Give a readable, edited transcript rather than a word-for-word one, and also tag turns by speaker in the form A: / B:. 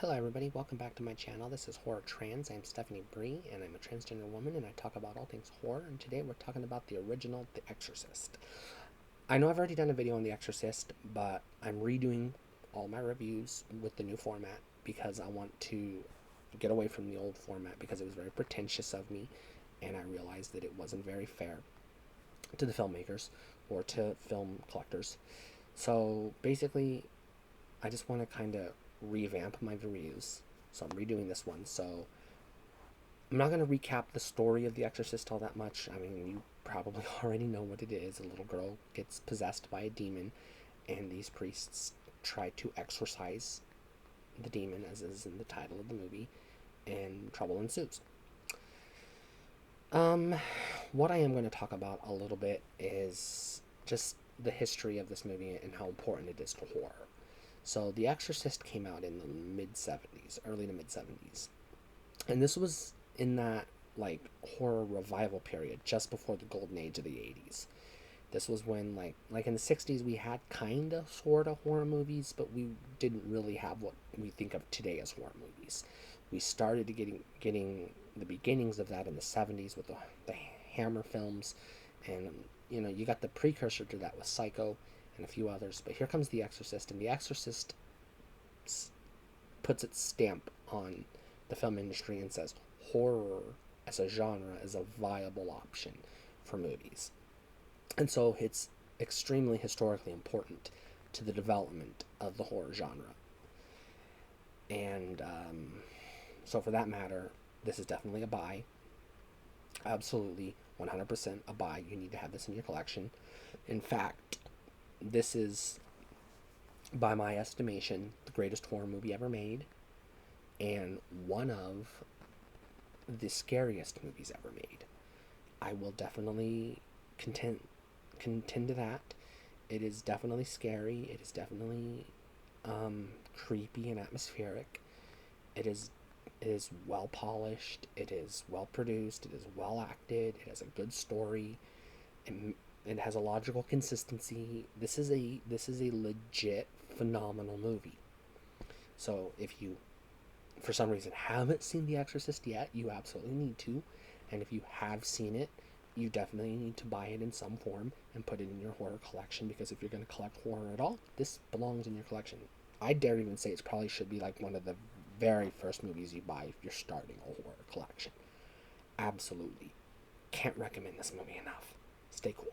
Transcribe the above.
A: Hello everybody, welcome back to my channel. This is Horror Trans. I'm Stephanie Bree and I'm a transgender woman and I talk about all things horror, and today we're talking about the original The Exorcist. I know I've already done a video on The Exorcist, but I'm redoing all my reviews with the new format because I want to get away from the old format because it was very pretentious of me and I realized that it wasn't very fair to the filmmakers or to film collectors. So basically, I just want to kind of revamp my reviews. So I'm redoing this one. So I'm not going to recap the story of The Exorcist all that much. I mean, you probably already know what it is. A little girl gets possessed by a demon, and these priests try to exorcise the demon, as is in the title of the movie, and trouble ensues. What I am going to talk about a little bit is just the history of this movie and how important it is to horror. So, The Exorcist came out in the mid 70s, early to mid 70s. And this was in that, like, horror revival period, just before the golden age of the 80s. This was when, like in the 60s, we had kind of, sort of horror movies, but we didn't really have what we think of today as horror movies. We started getting the beginnings of that in the 70s with the Hammer films, and you got the precursor to that with Psycho and a few others. But here comes The Exorcist, and The Exorcist puts its stamp on the film industry and says horror as a genre is a viable option for movies. And so it's extremely historically important to the development of the horror genre. And so, for that matter, this is definitely a buy. Absolutely 100% a buy. You need to have this in your collection. In fact, this is, by my estimation, the greatest horror movie ever made, and one of the scariest movies ever made. I will definitely contend to that. It is definitely scary. It is definitely creepy and atmospheric. It is well polished. It is well produced. It is well acted. It has a good story. It has a logical consistency. This is a legit phenomenal movie. So if you, for some reason, haven't seen The Exorcist yet, you absolutely need to. And if you have seen it, you definitely need to buy it in some form and put it in your horror collection, because if you're going to collect horror at all, this belongs in your collection. I dare even say it probably should be like one of the very first movies you buy if you're starting a horror collection. Absolutely. Can't recommend this movie enough. Stay cool.